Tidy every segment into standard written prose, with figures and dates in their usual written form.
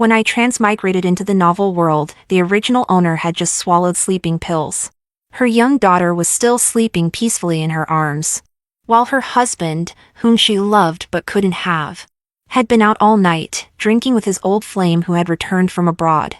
When I transmigrated into the novel world, the original owner had just swallowed sleeping pills. Her young daughter was still sleeping peacefully in her arms, while her husband, whom she loved but couldn't have, had been out all night, drinking with his old flame who had returned from abroad.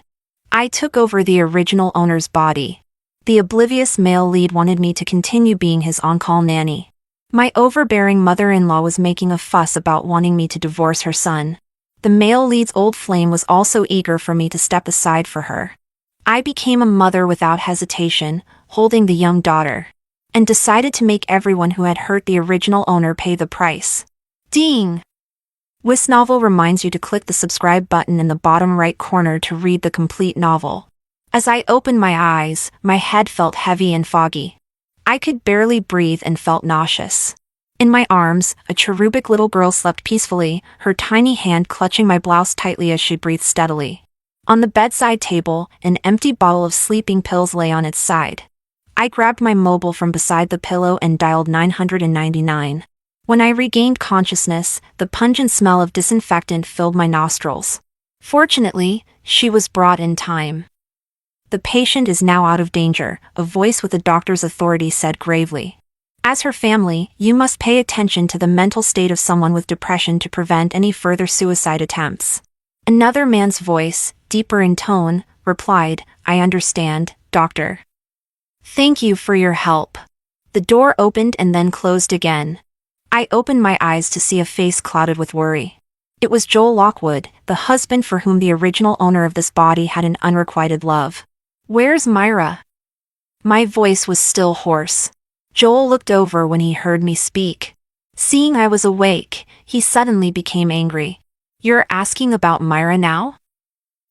I took over the original owner's body. The oblivious male lead wanted me to continue being his on-call nanny. My overbearing mother-in-law was making a fuss about wanting me to divorce her son. The male lead's old flame was also eager for me to step aside for her. I became a mother without hesitation, holding the young daughter, and decided to make everyone who had hurt the original owner pay the price. Ding! webnovel reminds you to click the subscribe button in the bottom right corner to read the complete novel. As I opened my eyes, my head felt heavy and foggy. I could barely breathe and felt nauseous. In my arms, a cherubic little girl slept peacefully, her tiny hand clutching my blouse tightly as she breathed steadily. On the bedside table, an empty bottle of sleeping pills lay on its side. I grabbed my mobile from beside the pillow and dialed 999. When I regained consciousness, the pungent smell of disinfectant filled my nostrils. Fortunately, she was brought in time. The patient is now out of danger, a voice with the doctor's authority said gravely. As her family, you must pay attention to the mental state of someone with depression to prevent any further suicide attempts. Another man's voice, deeper in tone, replied, I understand, doctor. Thank you for your help. The door opened and then closed again. I opened my eyes to see a face clouded with worry. It was Joel Lockwood, the husband for whom the original owner of this body had an unrequited love. Where's Myra? My voice was still hoarse. Joel looked over when he heard me speak. Seeing I was awake, he suddenly became angry. You're asking about Myra now?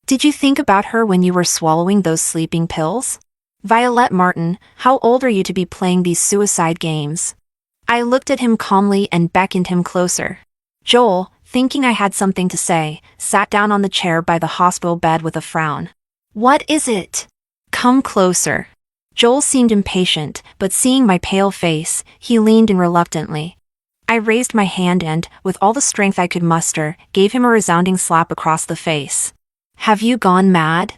Did you think about her when you were swallowing those sleeping pills? Violet Martin, how old are you to be playing these suicide games? I looked at him calmly and beckoned him closer. Joel, thinking I had something to say, sat down on the chair by the hospital bed with a frown. What is it? Come closer. Joel seemed impatient, but seeing my pale face, he leaned in reluctantly. I raised my hand and, with all the strength I could muster, gave him a resounding slap across the face. Have you gone mad?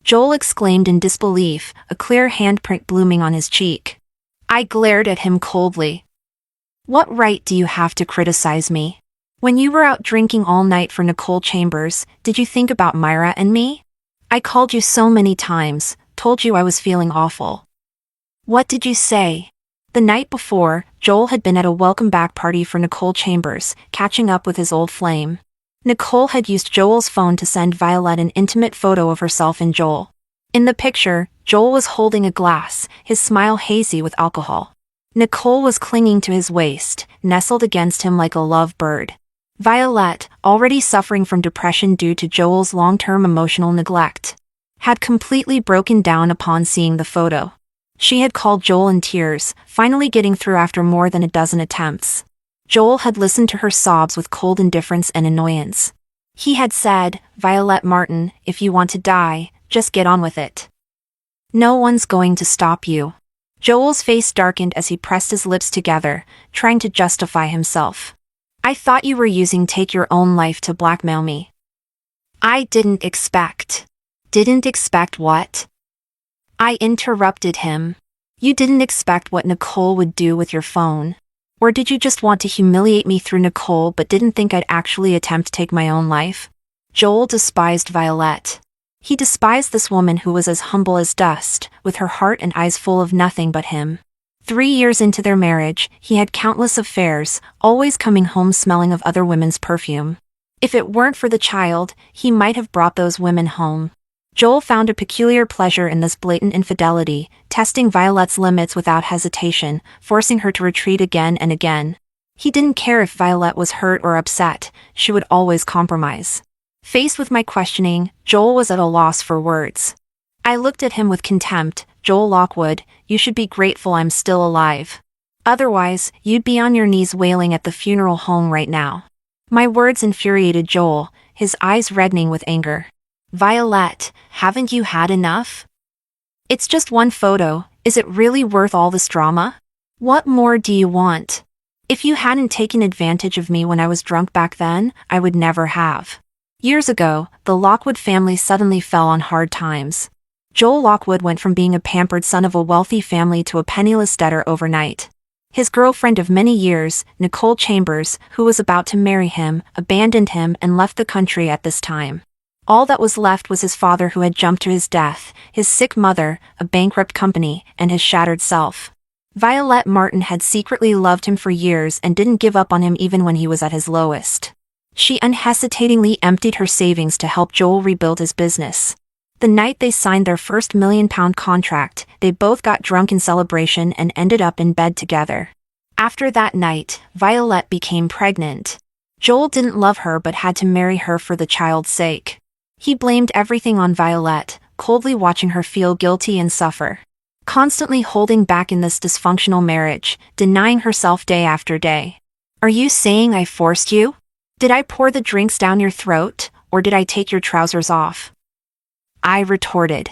Joel exclaimed in disbelief, a clear handprint blooming on his cheek. I glared at him coldly. What right do you have to criticize me? When you were out drinking all night for Nicole Chambers, did you think about Myra and me? I called you so many times, told you I was feeling awful. What did you say? The night before, Joel had been at a welcome-back party for Nicole Chambers, catching up with his old flame. Nicole had used Joel's phone to send Violet an intimate photo of herself and Joel. In the picture, Joel was holding a glass, his smile hazy with alcohol. Nicole was clinging to his waist, nestled against him like a love bird. Violet, already suffering from depression due to Joel's long-term emotional neglect, had completely broken down upon seeing the photo. She had called Joel in tears, finally getting through after more than a dozen attempts. Joel had listened to her sobs with cold indifference and annoyance. He had said, Violet Martin, if you want to die, just get on with it. No one's going to stop you. Joel's face darkened as he pressed his lips together, trying to justify himself. I thought you were using take your own life to blackmail me. I didn't expect. Didn't expect what? I interrupted him. You didn't expect what Nicole would do with your phone. Or did you just want to humiliate me through Nicole but didn't think I'd actually attempt to take my own life? Joel despised Violet. He despised this woman who was as humble as dust, with her heart and eyes full of nothing but him. 3 years into their marriage, he had countless affairs, always coming home smelling of other women's perfume. If it weren't for the child, he might have brought those women home. Joel found a peculiar pleasure in this blatant infidelity, testing Violet's limits without hesitation, forcing her to retreat again and again. He didn't care if Violet was hurt or upset, she would always compromise. Faced with my questioning, Joel was at a loss for words. I looked at him with contempt. Joel Lockwood, you should be grateful I'm still alive. Otherwise, you'd be on your knees wailing at the funeral home right now. My words infuriated Joel, his eyes reddening with anger. Violet, haven't you had enough? It's just one photo, is it really worth all this drama? What more do you want? If you hadn't taken advantage of me when I was drunk back then, I would never have. Years ago, the Lockwood family suddenly fell on hard times. Joel Lockwood went from being a pampered son of a wealthy family to a penniless debtor overnight. His girlfriend of many years, Nicole Chambers, who was about to marry him, abandoned him and left the country at this time. All that was left was his father who had jumped to his death, his sick mother, a bankrupt company, and his shattered self. Violet Martin had secretly loved him for years and didn't give up on him even when he was at his lowest. She unhesitatingly emptied her savings to help Joel rebuild his business. The night they signed their first £1 million contract, they both got drunk in celebration and ended up in bed together. After that night, Violet became pregnant. Joel didn't love her but had to marry her for the child's sake. He blamed everything on Violet, coldly watching her feel guilty and suffer. Constantly holding back in this dysfunctional marriage, denying herself day after day. "Are you saying I forced you? Did I pour the drinks down your throat, or did I take your trousers off?" I retorted.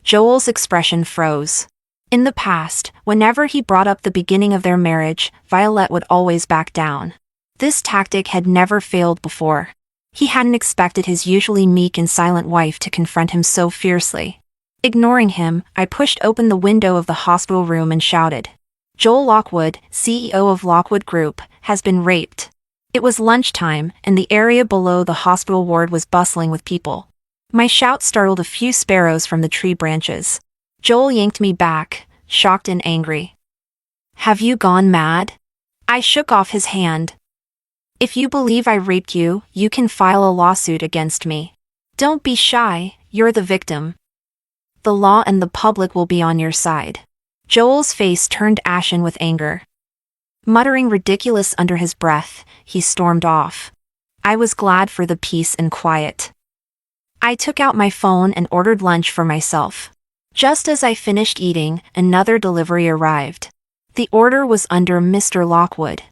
Joel's expression froze. In the past, whenever he brought up the beginning of their marriage, Violet would always back down. This tactic had never failed before. He hadn't expected his usually meek and silent wife to confront him so fiercely. Ignoring him, I pushed open the window of the hospital room and shouted, "Joel Lockwood, CEO of Lockwood Group, has been raped." It was lunchtime, and the area below the hospital ward was bustling with people. My shout startled a few sparrows from the tree branches. Joel yanked me back, shocked and angry. "Have you gone mad?" I shook off his hand. "If you believe I raped you, you can file a lawsuit against me. Don't be shy, you're the victim. The law and the public will be on your side." Joel's face turned ashen with anger. Muttering ridiculous under his breath, he stormed off. I was glad for the peace and quiet. I took out my phone and ordered lunch for myself. Just as I finished eating, another delivery arrived. The order was under Mr. Lockwood.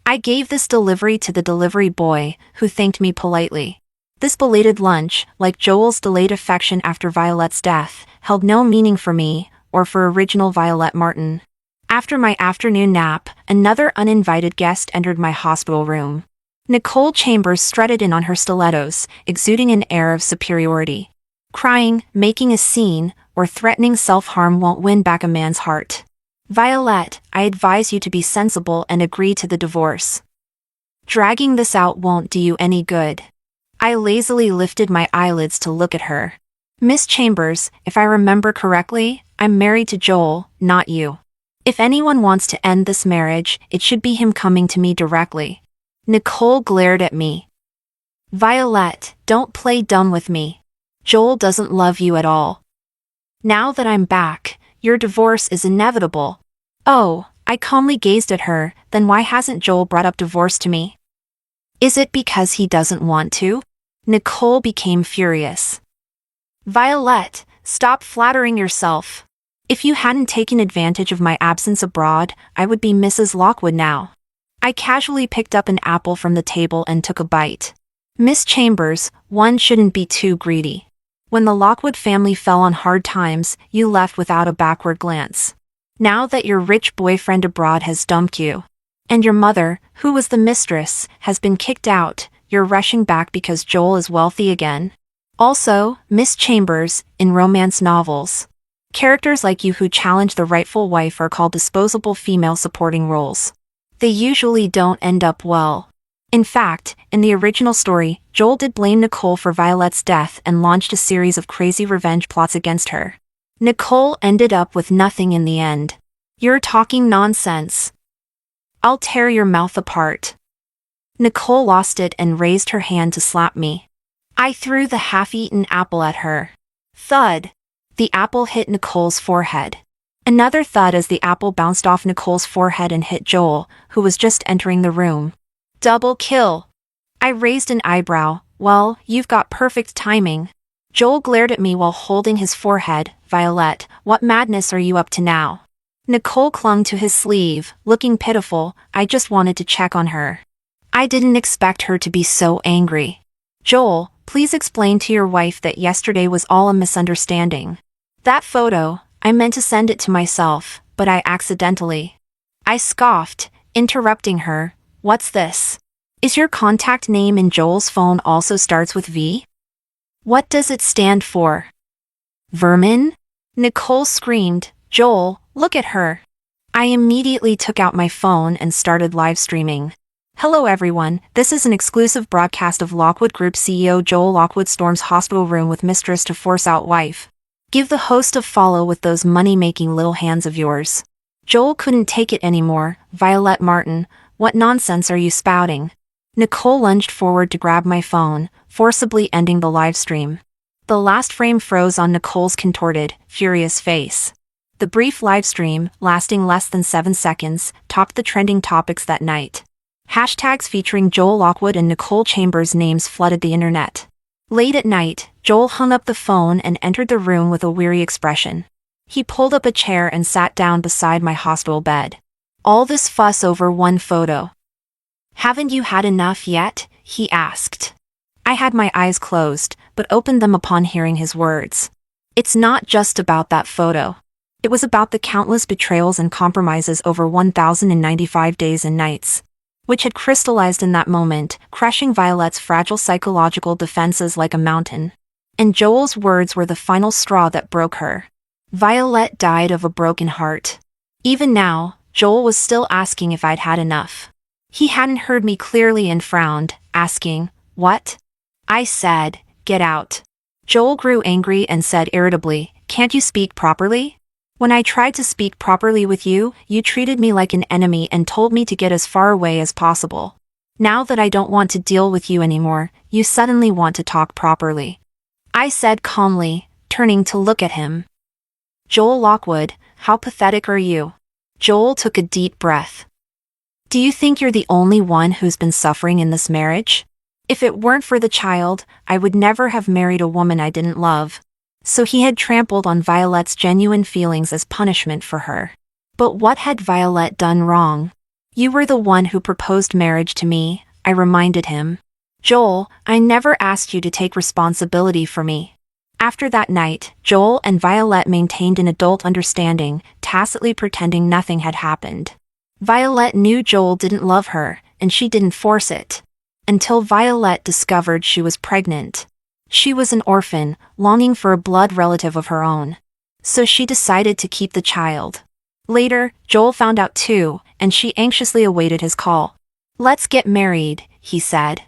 I gave this delivery to the delivery boy, who thanked me politely. This belated lunch, like Joel's delayed affection after Violet's death, held no meaning for me, or for original Violet Martin. After my afternoon nap, another uninvited guest entered my hospital room. Nicole Chambers strutted in on her stilettos, exuding an air of superiority. Crying, making a scene, or threatening self-harm won't win back a man's heart. "Violet, I advise you to be sensible and agree to the divorce. Dragging this out won't do you any good." I lazily lifted my eyelids to look at her. "Miss Chambers, if I remember correctly, I'm married to Joel, not you. If anyone wants to end this marriage, it should be him coming to me directly." Nicole glared at me. "Violet, don't play dumb with me. Joel doesn't love you at all. Now that I'm back, your divorce is inevitable." "Oh," I calmly gazed at her, "then why hasn't Joel brought up divorce to me? Is it because he doesn't want to?" Nicole became furious. "Violet, stop flattering yourself. If you hadn't taken advantage of my absence abroad, I would be Mrs. Lockwood now." I casually picked up an apple from the table and took a bite. "Miss Chambers, one shouldn't be too greedy. When the Lockwood family fell on hard times, you left without a backward glance. Now that your rich boyfriend abroad has dumped you, and your mother, who was the mistress, has been kicked out, you're rushing back because Joel is wealthy again. Also, Miss Chambers, in romance novels, characters like you who challenge the rightful wife are called disposable female supporting roles. They usually don't end up well. In fact, in the original story, Joel did blame Nicole for Violet's death and launched a series of crazy revenge plots against her. Nicole ended up with nothing in the end. You're talking nonsense. I'll tear your mouth apart." Nicole lost it and raised her hand to slap me. I threw the half-eaten apple at her. Thud. The apple hit Nicole's forehead. Another thud as the apple bounced off Nicole's forehead and hit Joel, who was just entering the room. Double kill. I raised an eyebrow. "Well, you've got perfect timing." Joel glared at me while holding his forehead. "Violet, what madness are you up to now?" Nicole clung to his sleeve, looking pitiful. "I just wanted to check on her. I didn't expect her to be so angry." "Joel, please explain to your wife that yesterday was all a misunderstanding. That photo, I meant to send it to myself, but I accidentally." I scoffed, interrupting her. "What's this? Is your contact name in Joel's phone also starts with V? What does it stand for? Vermin? Nicole screamed. Joel, look at her. I immediately took out my phone and started live streaming. Hello everyone, this is an exclusive broadcast of Lockwood Group CEO Joel Lockwood storms hospital room with mistress to force out wife. Give the host a follow with those money-making little hands of yours. Joel couldn't take it anymore. Violet Martin, what nonsense are you spouting? Nicole lunged forward to grab my phone, forcibly ending the live stream. The last frame froze on Nicole's contorted, furious face. The brief live stream, lasting less than 7 seconds, topped the trending topics that night. Hashtags featuring Joel Lockwood and Nicole Chambers' names flooded the internet. Late at night, Joel hung up the phone and entered the room with a weary expression. He pulled up a chair and sat down beside my hospital bed. All this fuss over one photo. Haven't you had enough yet? He asked. I had my eyes closed, but opened them upon hearing his words. It's not just about that photo. It was about the countless betrayals and compromises over 1,095 days and nights, which had crystallized in that moment, crushing Violet's fragile psychological defenses like a mountain. And Joel's words were the final straw that broke her. Violet died of a broken heart. Even now, Joel was still asking if I'd had enough. He hadn't heard me clearly and frowned, asking, "What?" I said, "Get out." Joel grew angry and said irritably, "Can't you speak properly? When I tried to speak properly with you, you treated me like an enemy and told me to get as far away as possible. Now that I don't want to deal with you anymore, you suddenly want to talk properly." I said calmly, turning to look at him. "Joel Lockwood, how pathetic are you?" Joel took a deep breath. "Do you think you're the only one who's been suffering in this marriage? If it weren't for the child, I would never have married a woman I didn't love." So he had trampled on Violet's genuine feelings as punishment for her. But what had Violet done wrong? "You were the one who proposed marriage to me," I reminded him. "Joel, I never asked you to take responsibility for me." After that night, Joel and Violet maintained an adult understanding, tacitly pretending nothing had happened. Violet knew Joel didn't love her, and she didn't force it. Until Violet discovered she was pregnant. She was an orphan, longing for a blood relative of her own. So she decided to keep the child. Later, Joel found out too, and she anxiously awaited his call. "Let's get married," he said.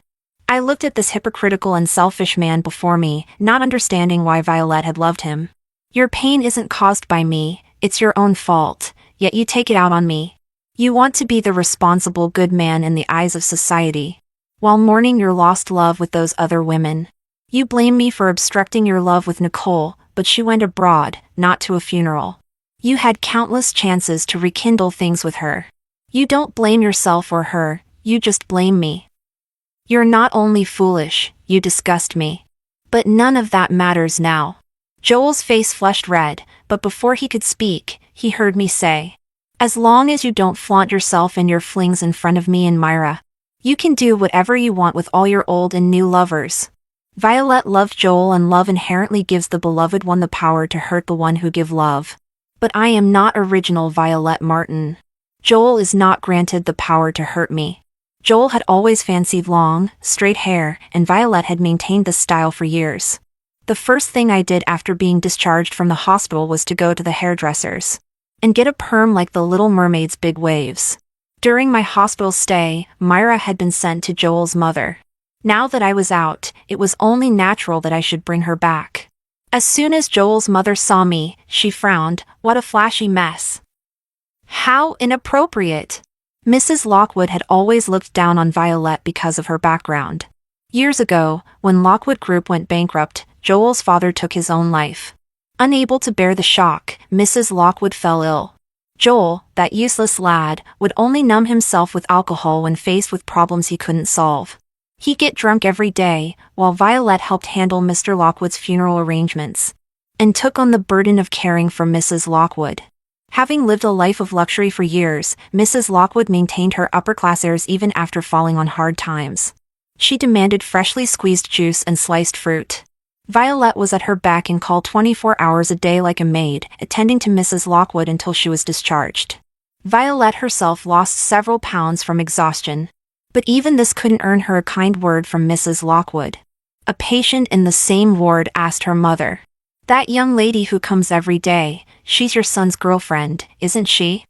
I looked at this hypocritical and selfish man before me, not understanding why Violet had loved him. "Your pain isn't caused by me, it's your own fault, yet you take it out on me. You want to be the responsible good man in the eyes of society, while mourning your lost love with those other women. You blame me for obstructing your love with Nicole, but she went abroad, not to a funeral. You had countless chances to rekindle things with her. You don't blame yourself or her, you just blame me. You're not only foolish, you disgust me. But none of that matters now." Joel's face flushed red, but before he could speak, he heard me say, "As long as you don't flaunt yourself and your flings in front of me and Myra, you can do whatever you want with all your old and new lovers." Violet loved Joel, and love inherently gives the beloved one the power to hurt the one who give love. But I am not original Violet Martin. Joel is not granted the power to hurt me. Joel had always fancied long, straight hair, and Violet had maintained this style for years. The first thing I did after being discharged from the hospital was to go to the hairdressers and get a perm like the Little Mermaid's big waves. During my hospital stay, Myra had been sent to Joel's mother. Now that I was out, it was only natural that I should bring her back. As soon as Joel's mother saw me, she frowned. "What a flashy mess. How inappropriate." Mrs. Lockwood had always looked down on Violet because of her background. Years ago, when Lockwood Group went bankrupt, Joel's father took his own life. Unable to bear the shock, Mrs. Lockwood fell ill. Joel, that useless lad, would only numb himself with alcohol when faced with problems he couldn't solve. He'd get drunk every day, while Violet helped handle Mr. Lockwood's funeral arrangements, and took on the burden of caring for Mrs. Lockwood. Having lived a life of luxury for years, Mrs. Lockwood maintained her upper-class airs even after falling on hard times. She demanded freshly squeezed juice and sliced fruit. Violet was at her beck and call 24 hours a day like a maid, attending to Mrs. Lockwood until she was discharged. Violet herself lost several pounds from exhaustion. But even this couldn't earn her a kind word from Mrs. Lockwood. A patient in the same ward asked her mother. "That young lady who comes every day, she's your son's girlfriend, isn't she?"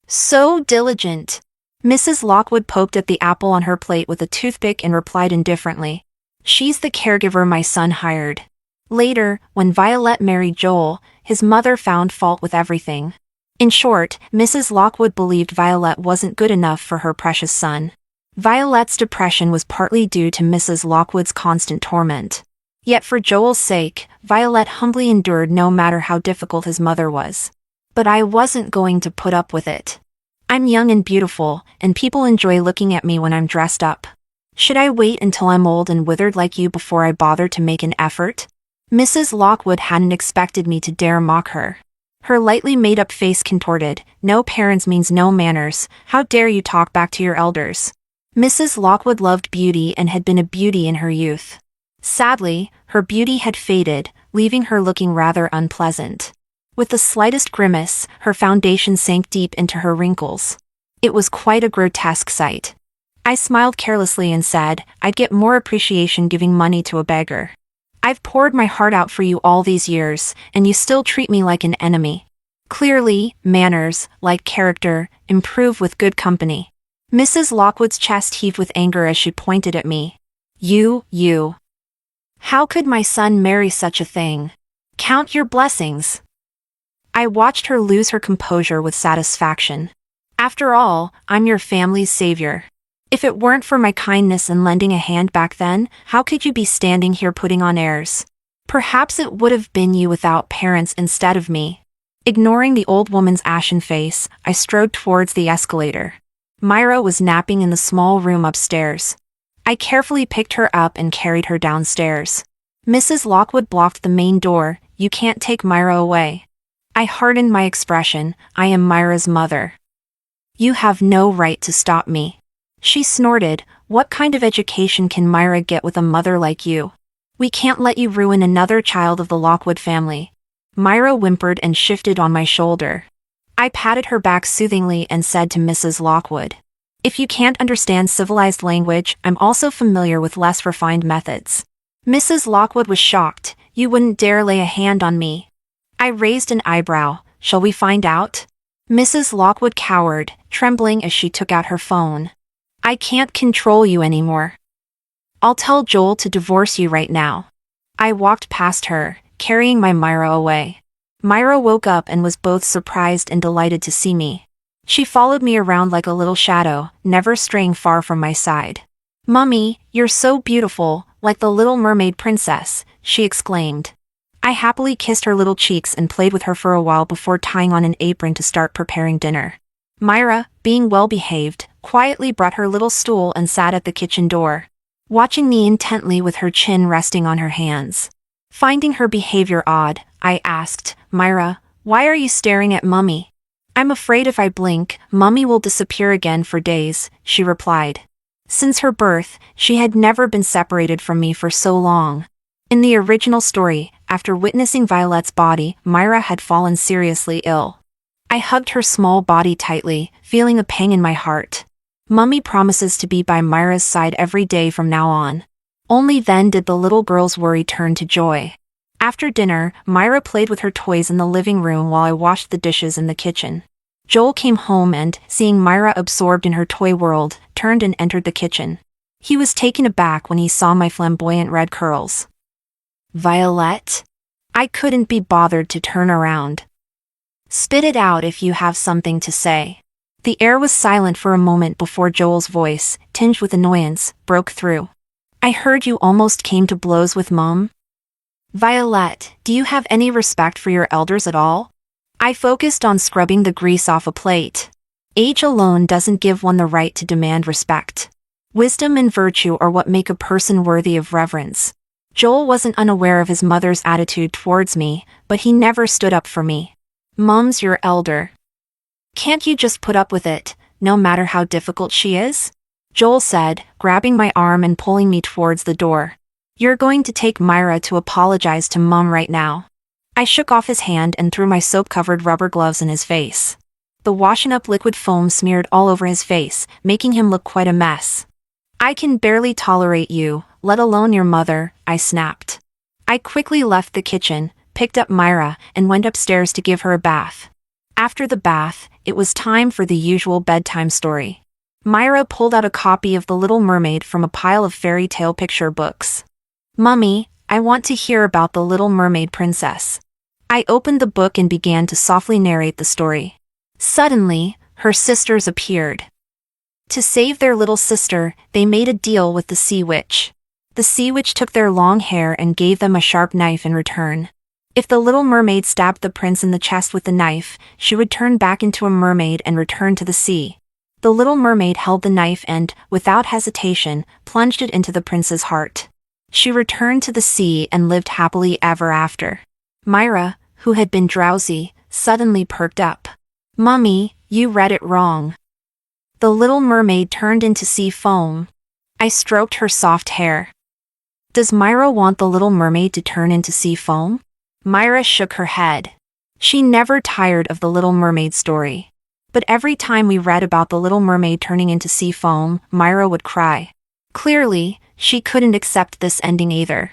"So diligent." Mrs. Lockwood poked at the apple on her plate with a toothpick and replied indifferently. "She's the caregiver my son hired." Later, when Violet married Joel, his mother found fault with everything. In short, Mrs. Lockwood believed Violet wasn't good enough for her precious son. Violet's depression was partly due to Mrs. Lockwood's constant torment. Yet for Joel's sake, Violet humbly endured no matter how difficult his mother was. "But I wasn't going to put up with it. I'm young and beautiful, and people enjoy looking at me when I'm dressed up. Should I wait until I'm old and withered like you before I bother to make an effort?" Mrs. Lockwood hadn't expected me to dare mock her. Her lightly made-up face contorted. "No parents means no manners. How dare you talk back to your elders?" Mrs. Lockwood loved beauty and had been a beauty in her youth. Sadly, her beauty had faded, leaving her looking rather unpleasant. With the slightest grimace, her foundation sank deep into her wrinkles. It was quite a grotesque sight. I smiled carelessly and said, "I'd get more appreciation giving money to a beggar. I've poured my heart out for you all these years, and you still treat me like an enemy. Clearly, manners, like character, improve with good company." Mrs. Lockwood's chest heaved with anger as she pointed at me. You. How could my son marry such a thing? Count your blessings." I watched her lose her composure with satisfaction. "After all, I'm your family's savior. If it weren't for my kindness and lending a hand back then, how could you be standing here putting on airs? Perhaps it would have been you without parents instead of me." Ignoring the old woman's ashen face, I strode towards the escalator. Myra was napping in the small room upstairs. I carefully picked her up and carried her downstairs. Mrs. Lockwood blocked the main door. "You can't take Myra away." I hardened my expression. "I am Myra's mother. You have no right to stop me." She snorted. "What kind of education can Myra get with a mother like you? We can't let you ruin another child of the Lockwood family." Myra whimpered and shifted on my shoulder. I patted her back soothingly and said to Mrs. Lockwood, "If you can't understand civilized language, I'm also familiar with less refined methods." Mrs. Lockwood was shocked. "You wouldn't dare lay a hand on me." I raised an eyebrow. "Shall we find out?" Mrs. Lockwood cowered, trembling as she took out her phone. "I can't control you anymore. I'll tell Joel to divorce you right now." I walked past her, carrying my Myra away. Myra woke up and was both surprised and delighted to see me. She followed me around like a little shadow, never straying far from my side. "Mummy, you're so beautiful, like the Little Mermaid princess," she exclaimed. I happily kissed her little cheeks and played with her for a while before tying on an apron to start preparing dinner. Myra, being well-behaved, quietly brought her little stool and sat at the kitchen door, watching me intently with her chin resting on her hands. Finding her behavior odd, I asked, "Myra, why are you staring at Mummy?" "I'm afraid if I blink, Mummy will disappear again for days," she replied. Since her birth, she had never been separated from me for so long. In the original story, after witnessing Violet's body, Myra had fallen seriously ill. I hugged her small body tightly, feeling a pang in my heart. Mummy promises to be by Myra's side every day from now on. Only then did the little girl's worry turn to joy. After dinner, Myra played with her toys in the living room while I washed the dishes in the kitchen. Joel came home and, seeing Myra absorbed in her toy world, turned and entered the kitchen. He was taken aback when he saw my flamboyant red curls. "Violet?" I couldn't be bothered to turn around. "Spit it out if you have something to say." The air was silent for a moment before Joel's voice, tinged with annoyance, broke through. "I heard you almost came to blows with Mom." "Violet, do you have any respect for your elders at all?" I focused on scrubbing the grease off a plate. Age alone doesn't give one the right to demand respect. Wisdom and virtue are what make a person worthy of reverence. Joel wasn't unaware of his mother's attitude towards me, but he never stood up for me. "Mom's your elder. Can't you just put up with it, no matter how difficult she is?" Joel said, grabbing my arm and pulling me towards the door. "You're going to take Myra to apologize to Mom right now." I shook off his hand and threw my soap-covered rubber gloves in his face. The washing-up liquid foam smeared all over his face, making him look quite a mess. I can barely tolerate you, let alone your mother, I snapped. I quickly left the kitchen, picked up Myra, and went upstairs to give her a bath. After the bath, it was time for the usual bedtime story. Myra pulled out a copy of The Little Mermaid from a pile of fairy tale picture books. Mummy, I want to hear about the Little Mermaid princess. I opened the book and began to softly narrate the story. Suddenly, her sisters appeared. To save their little sister, they made a deal with the sea witch. The sea witch took their long hair and gave them a sharp knife in return. If the Little Mermaid stabbed the prince in the chest with the knife, she would turn back into a mermaid and return to the sea. The Little Mermaid held the knife and, without hesitation, plunged it into the prince's heart. She returned to the sea and lived happily ever after. Myra, who had been drowsy, suddenly perked up. Mummy, you read it wrong. The Little Mermaid turned into sea foam. I stroked her soft hair. Does Myra want the Little Mermaid to turn into sea foam? Myra shook her head. She never tired of the Little Mermaid story. But every time we read about the Little Mermaid turning into sea foam, Myra would cry. Clearly, she couldn't accept this ending either.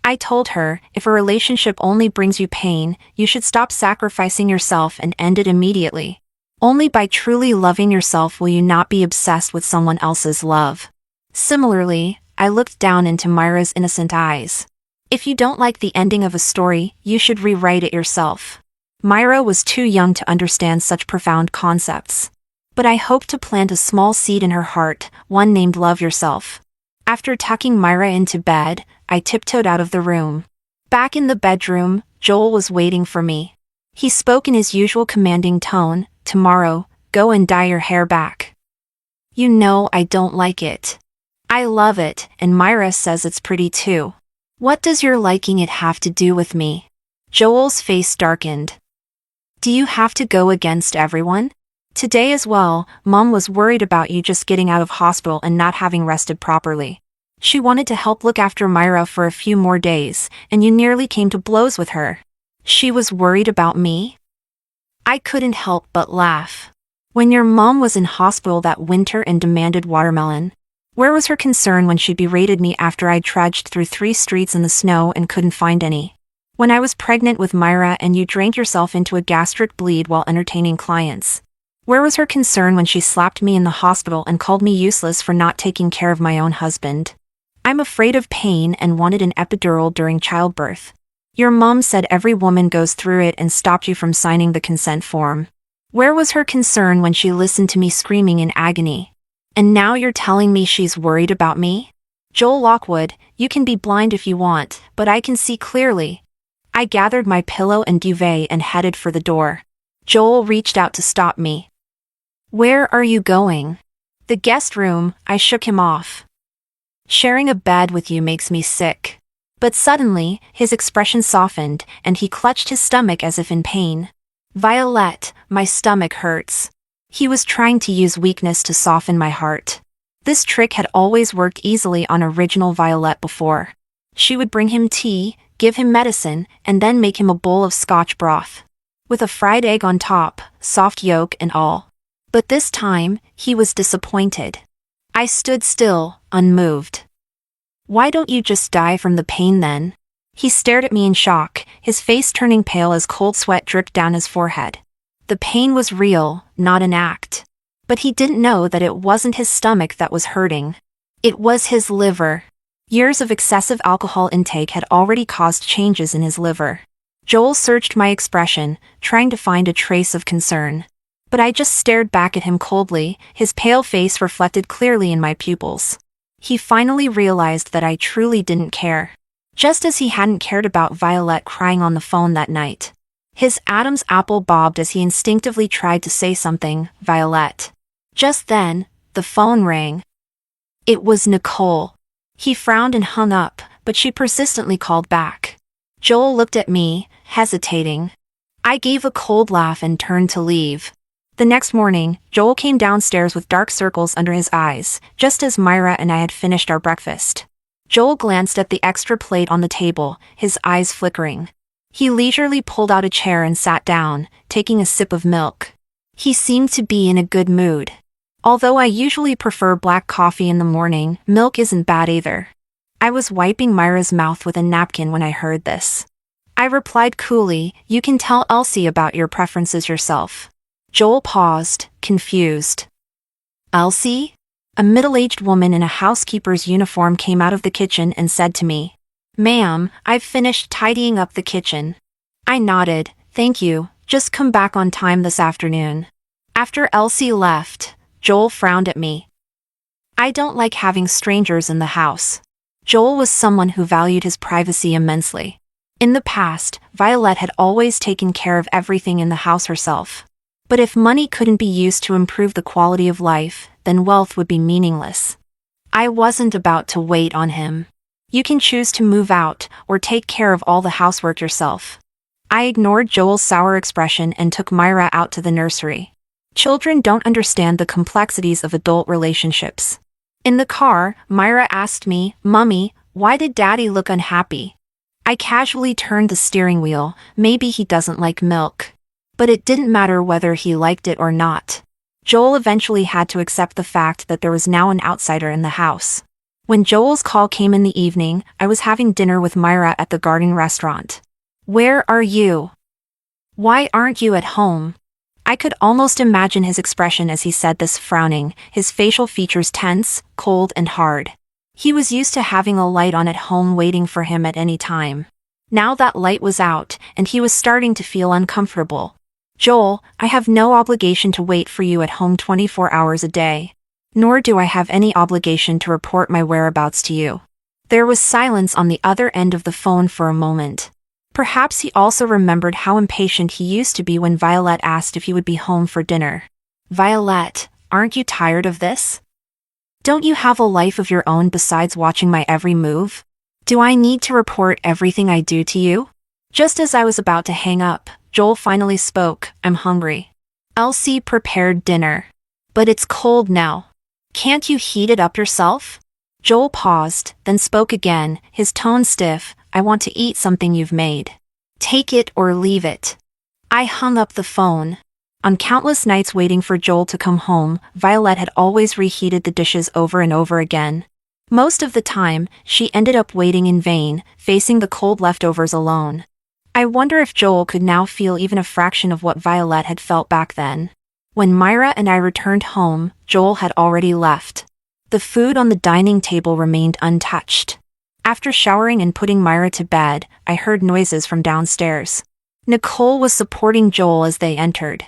I told her, if a relationship only brings you pain, you should stop sacrificing yourself and end it immediately. Only by truly loving yourself will you not be obsessed with someone else's love. Similarly, I looked down into Myra's innocent eyes. If you don't like the ending of a story, you should rewrite it yourself. Myra was too young to understand such profound concepts. But I hoped to plant a small seed in her heart, one named Love Yourself. After tucking Myra into bed, I tiptoed out of the room. Back in the bedroom, Joel was waiting for me. He spoke in his usual commanding tone, "Tomorrow, go and dye your hair back." You know I don't like it. I love it, and Myra says it's pretty too. What does your liking it have to do with me? Joel's face darkened. Do you have to go against everyone? Today as well, Mom was worried about you just getting out of hospital and not having rested properly. She wanted to help look after Myra for a few more days, and you nearly came to blows with her. She was worried about me? I couldn't help but laugh. When your mom was in hospital that winter and demanded watermelon, where was her concern when she berated me after I trudged through 3 streets in the snow and couldn't find any? When I was pregnant with Myra and you drank yourself into a gastric bleed while entertaining clients? Where was her concern when she slapped me in the hospital and called me useless for not taking care of my own husband? I'm afraid of pain and wanted an epidural during childbirth. Your mom said every woman goes through it and stopped you from signing the consent form. Where was her concern when she listened to me screaming in agony? And now you're telling me she's worried about me? Joel Lockwood, you can be blind if you want, but I can see clearly. I gathered my pillow and duvet and headed for the door. Joel reached out to stop me. Where are you going? The guest room, I shook him off. Sharing a bed with you makes me sick. But suddenly, his expression softened, and he clutched his stomach as if in pain. Violet, my stomach hurts. He was trying to use weakness to soften my heart. This trick had always worked easily on original Violet before. She would bring him tea, give him medicine, and then make him a bowl of Scotch broth. With a fried egg on top, soft yolk and all. But this time, he was disappointed. I stood still, unmoved. Why don't you just die from the pain then? He stared at me in shock, his face turning pale as cold sweat dripped down his forehead. The pain was real, not an act. But he didn't know that it wasn't his stomach that was hurting. It was his liver. Years of excessive alcohol intake had already caused changes in his liver. Joel searched my expression, trying to find a trace of concern. But I just stared back at him coldly, his pale face reflected clearly in my pupils. He finally realized that I truly didn't care. Just as he hadn't cared about Violet crying on the phone that night. His Adam's apple bobbed as he instinctively tried to say something, Violet. Just then, the phone rang. It was Nicole. He frowned and hung up, but she persistently called back. Joel looked at me, hesitating. I gave a cold laugh and turned to leave. The next morning, Joel came downstairs with dark circles under his eyes, just as Myra and I had finished our breakfast. Joel glanced at the extra plate on the table, his eyes flickering. He leisurely pulled out a chair and sat down, taking a sip of milk. He seemed to be in a good mood. Although I usually prefer black coffee in the morning, milk isn't bad either. I was wiping Myra's mouth with a napkin when I heard this. I replied coolly, "You can tell Elsie about your preferences yourself." Joel paused, confused. Elsie? A middle-aged woman in a housekeeper's uniform came out of the kitchen and said to me, "Ma'am, I've finished tidying up the kitchen." I nodded, "Thank you, just come back on time this afternoon." After Elsie left, Joel frowned at me. I don't like having strangers in the house. Joel was someone who valued his privacy immensely. In the past, Violet had always taken care of everything in the house herself. But if money couldn't be used to improve the quality of life, then wealth would be meaningless. I wasn't about to wait on him. "You can choose to move out, or take care of all the housework yourself." I ignored Joel's sour expression and took Myra out to the nursery. Children don't understand the complexities of adult relationships. In the car, Myra asked me, "Mummy, why did Daddy look unhappy?" I casually turned the steering wheel, "Maybe he doesn't like milk." But it didn't matter whether he liked it or not. Joel eventually had to accept the fact that there was now an outsider in the house. When Joel's call came in the evening, I was having dinner with Myra at the garden restaurant. "Where are you? Why aren't you at home?" I could almost imagine his expression as he said this, frowning, his facial features tense, cold and hard. He was used to having a light on at home waiting for him at any time. Now that light was out, and he was starting to feel uncomfortable. "Joel, I have no obligation to wait for you at home 24 hours a day. Nor do I have any obligation to report my whereabouts to you." There was silence on the other end of the phone for a moment. Perhaps he also remembered how impatient he used to be when Violet asked if he would be home for dinner. "Violet, aren't you tired of this? Don't you have a life of your own besides watching my every move? Do I need to report everything I do to you?" Just as I was about to hang up, Joel finally spoke, "I'm hungry. Elsie prepared dinner. But it's cold now. Can't you heat it up yourself?" Joel paused, then spoke again, his tone stiff, "I want to eat something you've made. Take it or leave it." I hung up the phone. On countless nights waiting for Joel to come home, Violet had always reheated the dishes over and over again. Most of the time, she ended up waiting in vain, facing the cold leftovers alone. I wonder if Joel could now feel even a fraction of what Violet had felt back then. When Myra and I returned home, Joel had already left. The food on the dining table remained untouched. After showering and putting Myra to bed, I heard noises from downstairs. Nicole was supporting Joel as they entered.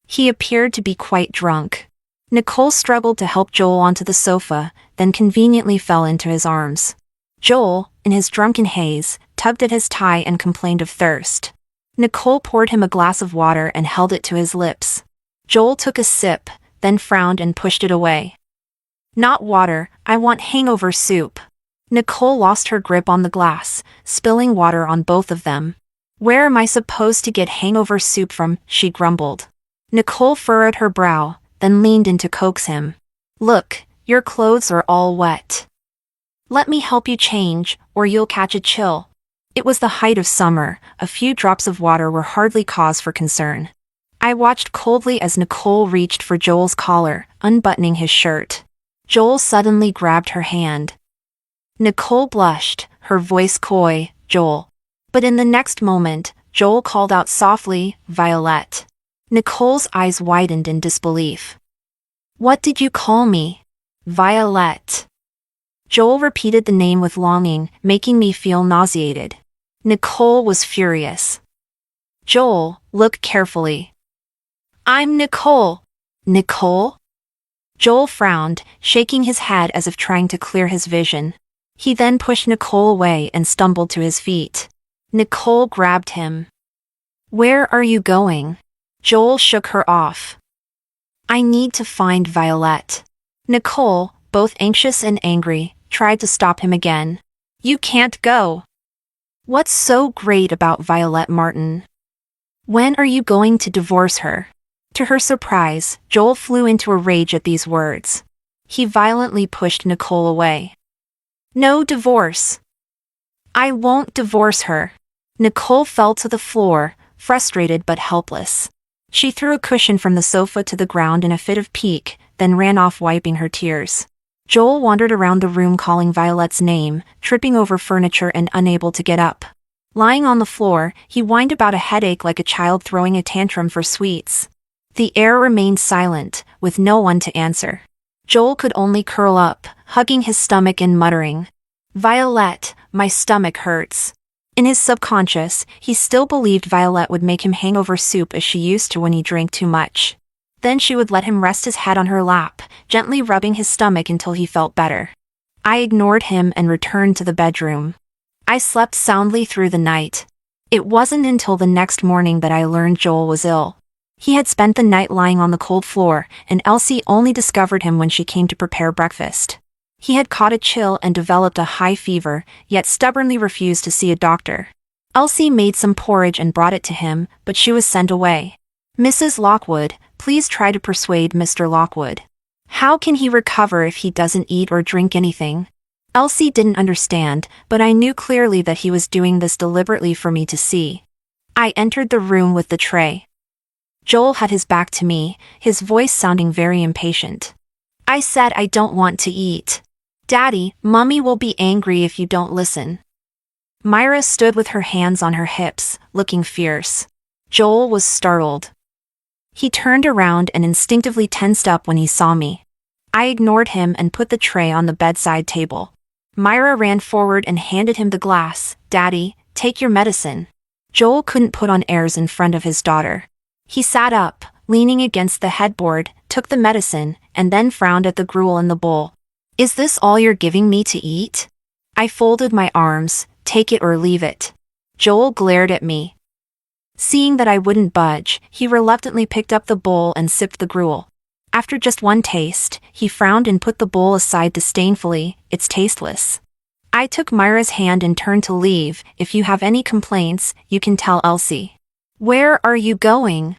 He appeared to be quite drunk. Nicole struggled to help Joel onto the sofa, then conveniently fell into his arms. Joel, in his drunken haze, tugged at his tie and complained of thirst. Nicole poured him a glass of water and held it to his lips. Joel took a sip, then frowned and pushed it away. "Not water, I want hangover soup." Nicole lost her grip on the glass, spilling water on both of them. "Where am I supposed to get hangover soup from?" she grumbled. Nicole furrowed her brow, then leaned in to coax him. "Look, your clothes are all wet. Let me help you change, or you'll catch a chill." It was the height of summer, a few drops of water were hardly cause for concern. I watched coldly as Nicole reached for Joel's collar, unbuttoning his shirt. Joel suddenly grabbed her hand. Nicole blushed, her voice coy, "Joel." But in the next moment, Joel called out softly, "Violet." Nicole's eyes widened in disbelief. "What did you call me?" "Violet." Joel repeated the name with longing, making me feel nauseated. Nicole was furious. "Joel, look carefully." "I'm Nicole." "Nicole?" Joel frowned, shaking his head as if trying to clear his vision. He then pushed Nicole away and stumbled to his feet. Nicole grabbed him. "Where are you going?" Joel shook her off. "I need to find Violet." Nicole, both anxious and angry, tried to stop him again. "You can't go." "What's so great about Violet Martin? When are you going to divorce her?" To her surprise, Joel flew into a rage at these words. He violently pushed Nicole away. "No divorce. I won't divorce her." Nicole fell to the floor, frustrated but helpless. She threw a cushion from the sofa to the ground in a fit of pique, then ran off wiping her tears. Joel wandered around the room calling Violet's name, tripping over furniture and unable to get up. Lying on the floor, he whined about a headache like a child throwing a tantrum for sweets. The air remained silent, with no one to answer. Joel could only curl up, hugging his stomach and muttering, "Violet, my stomach hurts." In his subconscious, he still believed Violet would make him hangover soup as she used to when he drank too much. Then she would let him rest his head on her lap, gently rubbing his stomach until he felt better. I ignored him and returned to the bedroom. I slept soundly through the night. It wasn't until the next morning that I learned Joel was ill. He had spent the night lying on the cold floor, and Elsie only discovered him when she came to prepare breakfast. He had caught a chill and developed a high fever, yet stubbornly refused to see a doctor. Elsie made some porridge and brought it to him, but she was sent away. "Mrs. Lockwood, please try to persuade Mr. Lockwood. How can he recover if he doesn't eat or drink anything?" Elsie didn't understand, but I knew clearly that he was doing this deliberately for me to see. I entered the room with the tray. Joel had his back to me, his voice sounding very impatient. "I said I don't want to eat. Daddy, Mommy will be angry if you don't listen." Myra stood with her hands on her hips, looking fierce. Joel was startled. He turned around and instinctively tensed up when he saw me. I ignored him and put the tray on the bedside table. Myra ran forward and handed him the glass. "Daddy, take your medicine." Joel couldn't put on airs in front of his daughter. He sat up, leaning against the headboard, took the medicine, and then frowned at the gruel in the bowl. "Is this all you're giving me to eat?" I folded my arms. "Take it or leave it." Joel glared at me. Seeing that I wouldn't budge, he reluctantly picked up the bowl and sipped the gruel. After just one taste, he frowned and put the bowl aside disdainfully. "It's tasteless." I took Myra's hand and turned to leave. "If you have any complaints, you can tell Elsie." "Where are you going?"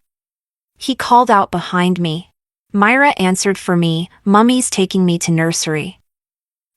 he called out behind me. Myra answered for me, "Mummy's taking me to nursery."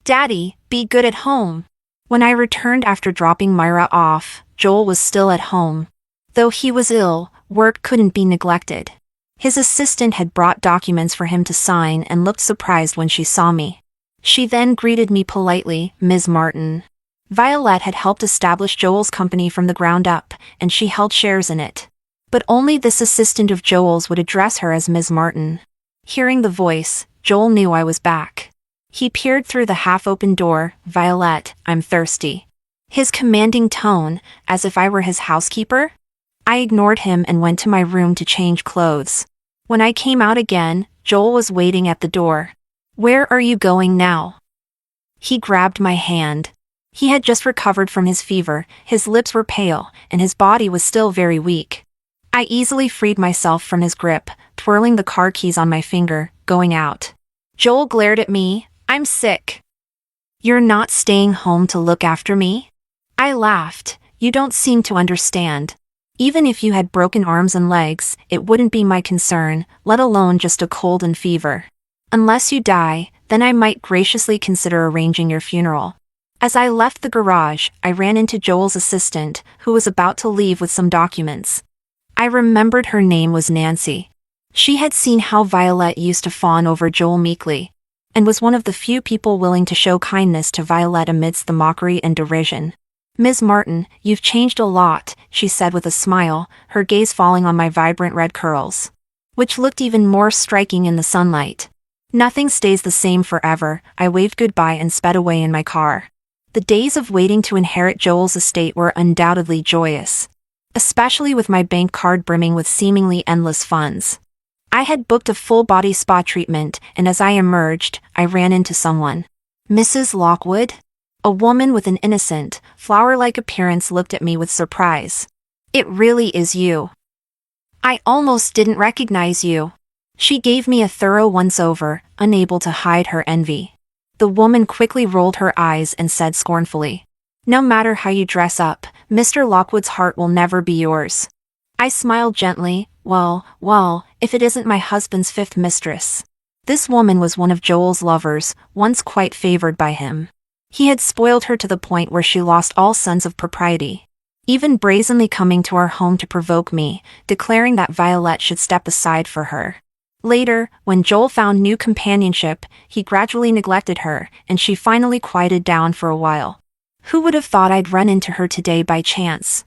"Daddy, be good at home." When I returned after dropping Myra off, Joel was still at home. Though he was ill, work couldn't be neglected. His assistant had brought documents for him to sign and looked surprised when she saw me. She then greeted me politely, "Ms. Martin." Violet had helped establish Joel's company from the ground up, and she held shares in it. But only this assistant of Joel's would address her as Ms. Martin. Hearing the voice, Joel knew I was back. He peered through the half-open door. "Violet, I'm thirsty." His commanding tone, as if I were his housekeeper? I ignored him and went to my room to change clothes. When I came out again, Joel was waiting at the door. "Where are you going now?" He grabbed my hand. He had just recovered from his fever, his lips were pale, and his body was still very weak. I easily freed myself from his grip, twirling the car keys on my finger, going out. Joel glared at me. "I'm sick." "You're not staying home to look after me?" I laughed. "You don't seem to understand. Even if you had broken arms and legs, it wouldn't be my concern, let alone just a cold and fever. Unless you die, then I might graciously consider arranging your funeral." As I left the garage, I ran into Joel's assistant, who was about to leave with some documents. I remembered her name was Nancy. She had seen how Violet used to fawn over Joel meekly, and was one of the few people willing to show kindness to Violet amidst the mockery and derision. "Ms. Martin, you've changed a lot," she said with a smile, her gaze falling on my vibrant red curls, which looked even more striking in the sunlight. "Nothing stays the same forever." I waved goodbye and sped away in my car. The days of waiting to inherit Joel's estate were undoubtedly joyous, especially with my bank card brimming with seemingly endless funds. I had booked a full-body spa treatment, and as I emerged, I ran into someone. "Mrs. Lockwood?" A woman with an innocent, flower-like appearance looked at me with surprise. "It really is you. I almost didn't recognize you." She gave me a thorough once-over, unable to hide her envy. The woman quickly rolled her eyes and said scornfully, "No matter how you dress up, Mr. Lockwood's heart will never be yours." I smiled gently. Well, if it isn't my husband's fifth mistress." This woman was one of Joel's lovers, once quite favored by him. He had spoiled her to the point where she lost all sense of propriety, even brazenly coming to our home to provoke me, declaring that Violet should step aside for her. Later, when Joel found new companionship, he gradually neglected her, and she finally quieted down for a while. Who would have thought I'd run into her today by chance?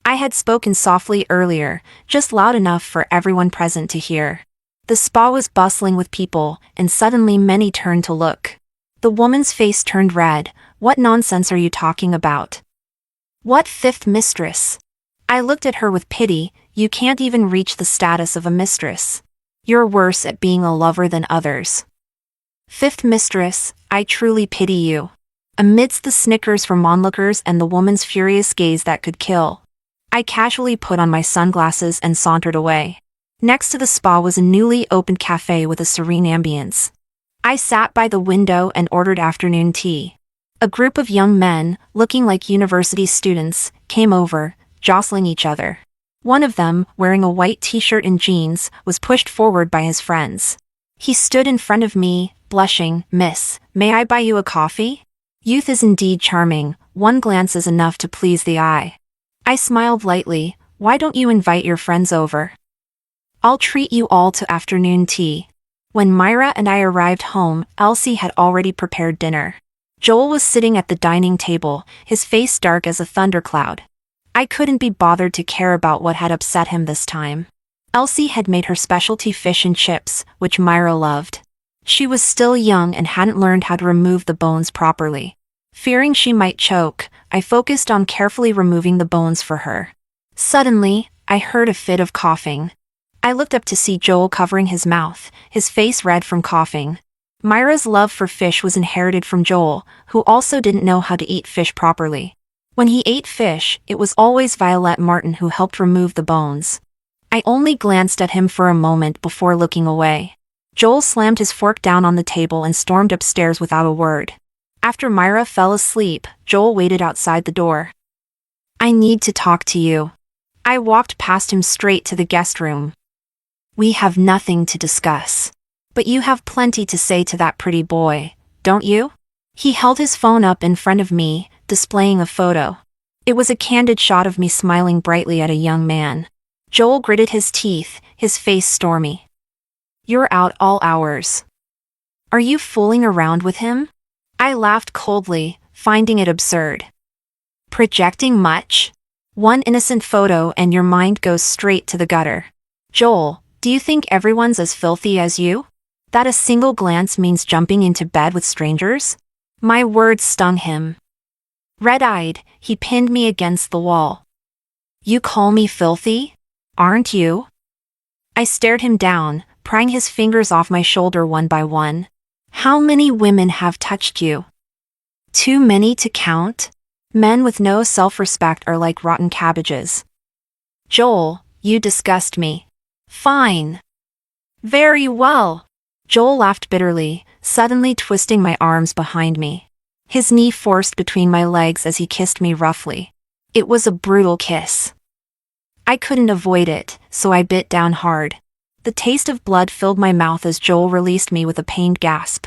I had spoken softly earlier, just loud enough for everyone present to hear. The spa was bustling with people, and suddenly many turned to look. The woman's face turned red. What nonsense are you talking about? What fifth mistress? I looked at her with pity. You can't even reach the status of a mistress. You're worse at being a lover than others. Fifth mistress, I truly pity you. Amidst the snickers from onlookers and the woman's furious gaze that could kill, I casually put on my sunglasses and sauntered away. Next to the spa was a newly opened cafe with a serene ambience. I sat by the window and ordered afternoon tea. A group of young men, looking like university students, came over, jostling each other. One of them, wearing a white t-shirt and jeans, was pushed forward by his friends. He stood in front of me, blushing. Miss, may I buy you a coffee? Youth is indeed charming. One glance is enough to please the eye. I smiled lightly. Why don't you invite your friends over? I'll treat you all to afternoon tea. When Myra and I arrived home, Elsie had already prepared dinner. Joel was sitting at the dining table, his face dark as a thundercloud. I couldn't be bothered to care about what had upset him this time. Elsie had made her specialty fish and chips, which Myra loved. She was still young and hadn't learned how to remove the bones properly. Fearing she might choke, I focused on carefully removing the bones for her. Suddenly, I heard a fit of coughing. I looked up to see Joel covering his mouth, his face red from coughing. Myra's love for fish was inherited from Joel, who also didn't know how to eat fish properly. When he ate fish, it was always Violet Martin who helped remove the bones. I only glanced at him for a moment before looking away. Joel slammed his fork down on the table and stormed upstairs without a word. After Myra fell asleep, Joel waited outside the door. I need to talk to you. I walked past him straight to the guest room. We have nothing to discuss. But you have plenty to say to that pretty boy, don't you? He held his phone up in front of me, displaying a photo. It was a candid shot of me smiling brightly at a young man. Joel gritted his teeth, his face stormy. You're out all hours. Are you fooling around with him? I laughed coldly, finding it absurd. Projecting much? One innocent photo and your mind goes straight to the gutter. Joel, do you think everyone's as filthy as you? That a single glance means jumping into bed with strangers? My words stung him. Red-eyed, he pinned me against the wall. You call me filthy? Aren't you? I stared him down, prying his fingers off my shoulder one by one. How many women have touched you? Too many to count? Men with no self-respect are like rotten cabbages. Joel, you disgust me. Fine. Very well. Joel laughed bitterly, suddenly twisting my arms behind me. His knee forced between my legs as he kissed me roughly. It was a brutal kiss. I couldn't avoid it, so I bit down hard. The taste of blood filled my mouth as Joel released me with a pained gasp.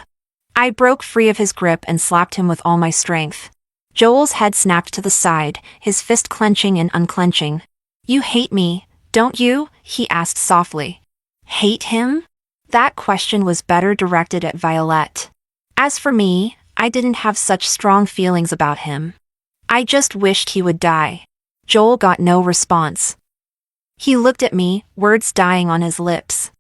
I broke free of his grip and slapped him with all my strength. Joel's head snapped to the side, his fist clenching and unclenching. You hate me, don't you? He asked softly. Hate him? That question was better directed at Violet. As for me, I didn't have such strong feelings about him. I just wished he would die. Joel got no response. He looked at me, words dying on his lips.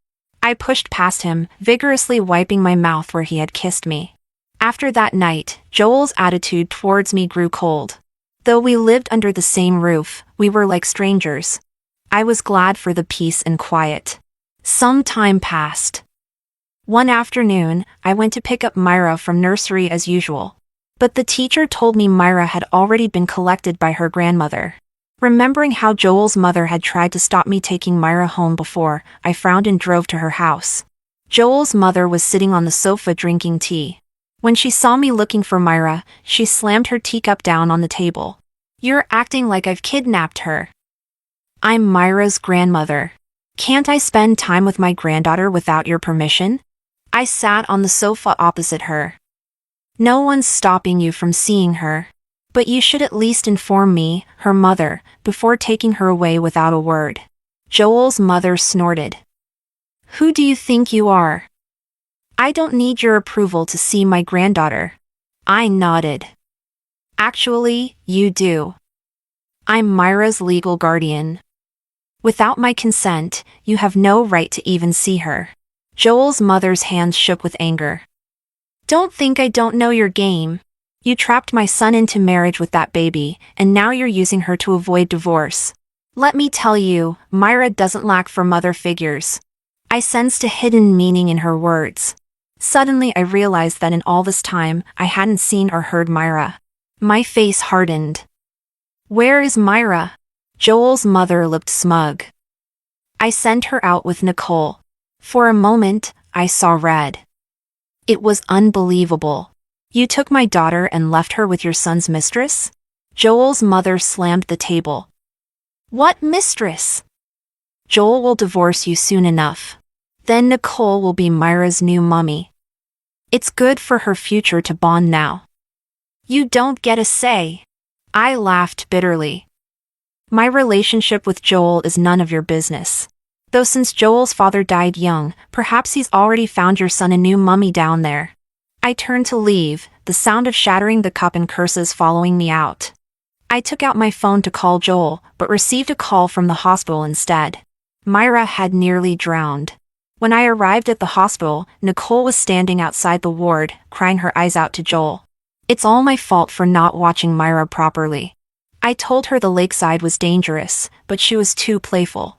I pushed past him, vigorously wiping my mouth where he had kissed me. After that night, Joel's attitude towards me grew cold. Though we lived under the same roof, we were like strangers. I was glad for the peace and quiet. Some time passed. One afternoon, I went to pick up Myra from nursery as usual. But the teacher told me Myra had already been collected by her grandmother. Remembering how Joel's mother had tried to stop me taking Myra home before, I frowned and drove to her house. Joel's mother was sitting on the sofa drinking tea. When she saw me looking for Myra, she slammed her teacup down on the table. You're acting like I've kidnapped her. I'm Myra's grandmother. Can't I spend time with my granddaughter without your permission? I sat on the sofa opposite her. No one's stopping you from seeing her. But you should at least inform me, her mother, before taking her away without a word. Joel's mother snorted. Who do you think you are? I don't need your approval to see my granddaughter. I nodded. Actually, you do. I'm Myra's legal guardian. Without my consent, you have no right to even see her. Joel's mother's hands shook with anger. Don't think I don't know your game. You trapped my son into marriage with that baby, and now you're using her to avoid divorce. Let me tell you, Myra doesn't lack for mother figures. I sensed a hidden meaning in her words. Suddenly I realized that in all this time, I hadn't seen or heard Myra. My face hardened. Where is Myra? Joel's mother looked smug. I sent her out with Nicole. For a moment, I saw red. It was unbelievable. You took my daughter and left her with your son's mistress? Joel's mother slammed the table. What mistress? Joel will divorce you soon enough. Then Nicole will be Myra's new mommy. It's good for her future to bond now. You don't get a say. I laughed bitterly. My relationship with Joel is none of your business. Though since Joel's father died young, perhaps he's already found your son a new mummy down there. I turned to leave, the sound of shattering the cup and curses following me out. I took out my phone to call Joel, but received a call from the hospital instead. Myra had nearly drowned. When I arrived at the hospital, Nicole was standing outside the ward, crying her eyes out to Joel. It's all my fault for not watching Myra properly. I told her the lakeside was dangerous, but she was too playful.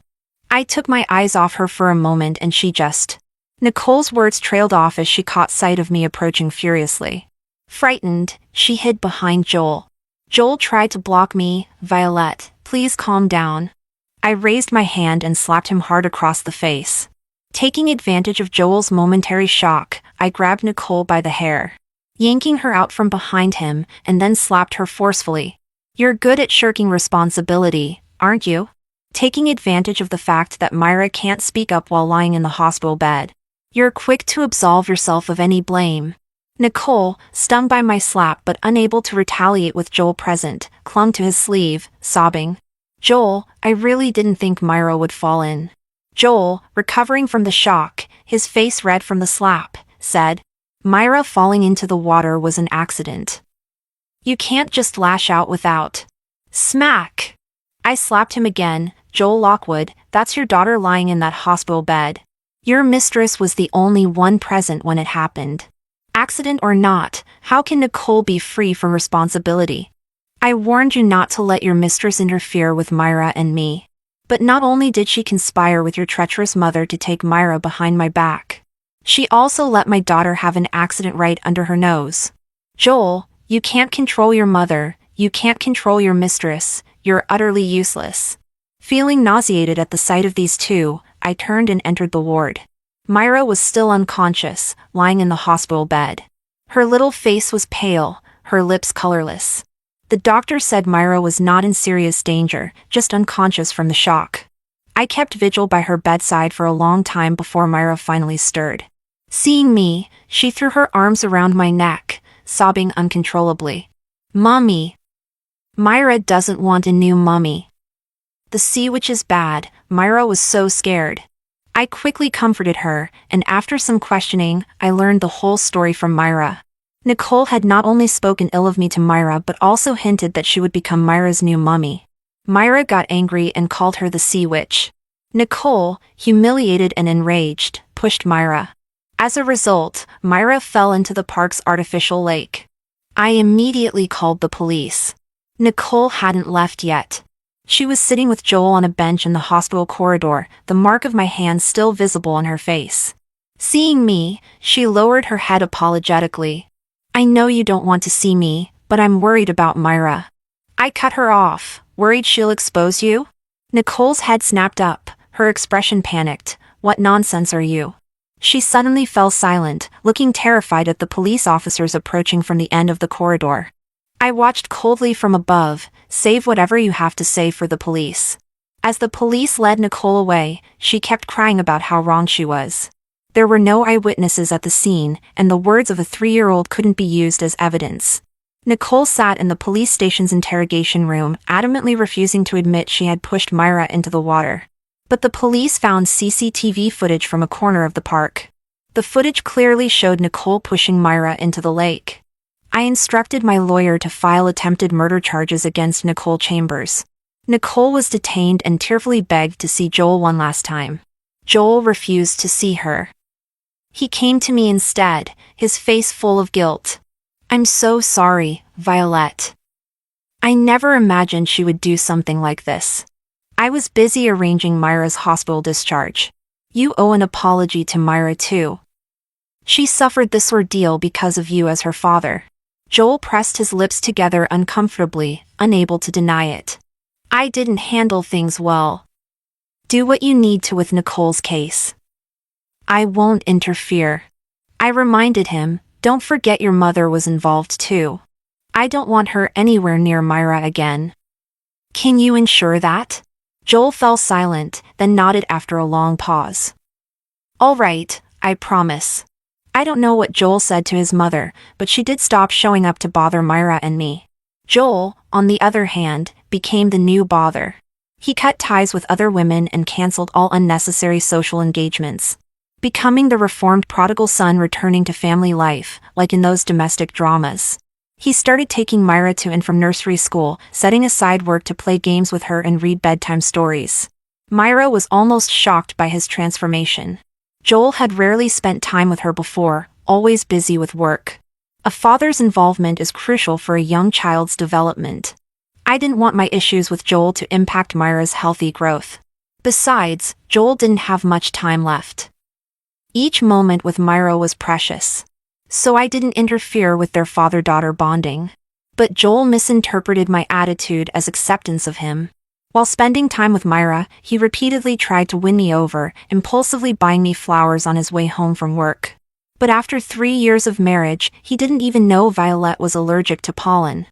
I took my eyes off her for a moment and she just... Nicole's words trailed off as she caught sight of me approaching furiously. Frightened, she hid behind Joel. Joel tried to block me. Violet, please calm down. I raised my hand and slapped him hard across the face. Taking advantage of Joel's momentary shock, I grabbed Nicole by the hair, yanking her out from behind him, and then slapped her forcefully. You're good at shirking responsibility, aren't you? Taking advantage of the fact that Myra can't speak up while lying in the hospital bed. You're quick to absolve yourself of any blame. Nicole, stung by my slap but unable to retaliate with Joel present, clung to his sleeve, sobbing. Joel, I really didn't think Myra would fall in. Joel, recovering from the shock, his face red from the slap, said, Myra falling into the water was an accident. You can't just lash out without. Smack! I slapped him again. Joel Lockwood, that's your daughter lying in that hospital bed. Your mistress was the only one present when it happened. Accident or not, how can Nicole be free from responsibility? I warned you not to let your mistress interfere with Myra and me. But not only did she conspire with your treacherous mother to take Myra behind my back, she also let my daughter have an accident right under her nose. Joel, you can't control your mother, you can't control your mistress, you're utterly useless. Feeling nauseated at the sight of these two, I turned and entered the ward. Myra was still unconscious, lying in the hospital bed. Her little face was pale, her lips colorless. The doctor said Myra was not in serious danger, just unconscious from the shock. I kept vigil by her bedside for a long time before Myra finally stirred. Seeing me, she threw her arms around my neck, sobbing uncontrollably. Mommy! Myra doesn't want a new mummy. The sea witch is bad. Myra was so scared. I quickly comforted her, and after some questioning, I learned the whole story from Myra. Nicole had not only spoken ill of me to Myra but also hinted that she would become Myra's new mummy. Myra got angry and called her the sea witch. Nicole, humiliated and enraged, pushed Myra. As a result, Myra fell into the park's artificial lake. I immediately called the police. Nicole hadn't left yet. She was sitting with Joel on a bench in the hospital corridor, the mark of my hand still visible on her face. Seeing me, she lowered her head apologetically. I know you don't want to see me, but I'm worried about Myra. I cut her off, worried she'll expose you? Nicole's head snapped up, her expression panicked. What nonsense are you? She suddenly fell silent, looking terrified at the police officers approaching from the end of the corridor. I watched coldly from above. Save whatever you have to say for the police. As the police led Nicole away, she kept crying about how wrong she was. There were no eyewitnesses at the scene, and the words of a 3-year-old couldn't be used as evidence. Nicole sat in the police station's interrogation room, adamantly refusing to admit she had pushed Myra into the water. But the police found CCTV footage from a corner of the park. The footage clearly showed Nicole pushing Myra into the lake. I instructed my lawyer to file attempted murder charges against Nicole Chambers. Nicole was detained and tearfully begged to see Joel one last time. Joel refused to see her. He came to me instead, his face full of guilt. "I'm so sorry, Violet. I never imagined she would do something like this. I was busy arranging Myra's hospital discharge. You owe an apology to Myra too. She suffered this ordeal because of you as her father." Joel pressed his lips together uncomfortably, unable to deny it. "I didn't handle things well. Do what you need to with Nicole's case. I won't interfere." I reminded him, "Don't forget your mother was involved too. I don't want her anywhere near Myra again." "Can you ensure that?" Joel fell silent, then nodded after a long pause. "All right, I promise." I don't know what Joel said to his mother, but she did stop showing up to bother Myra and me. Joel, on the other hand, became the new bother. He cut ties with other women and canceled all unnecessary social engagements, becoming the reformed prodigal son returning to family life, like in those domestic dramas. He started taking Myra to and from nursery school, setting aside work to play games with her and read bedtime stories. Myra was almost shocked by his transformation. Joel had rarely spent time with her before, always busy with work. A father's involvement is crucial for a young child's development. I didn't want my issues with Joel to impact Myra's healthy growth. Besides, Joel didn't have much time left. Each moment with Myra was precious. So I didn't interfere with their father-daughter bonding. But Joel misinterpreted my attitude as acceptance of him. While spending time with Myra, he repeatedly tried to win me over, impulsively buying me flowers on his way home from work. But after 3 years of marriage, he didn't even know Violet was allergic to pollen.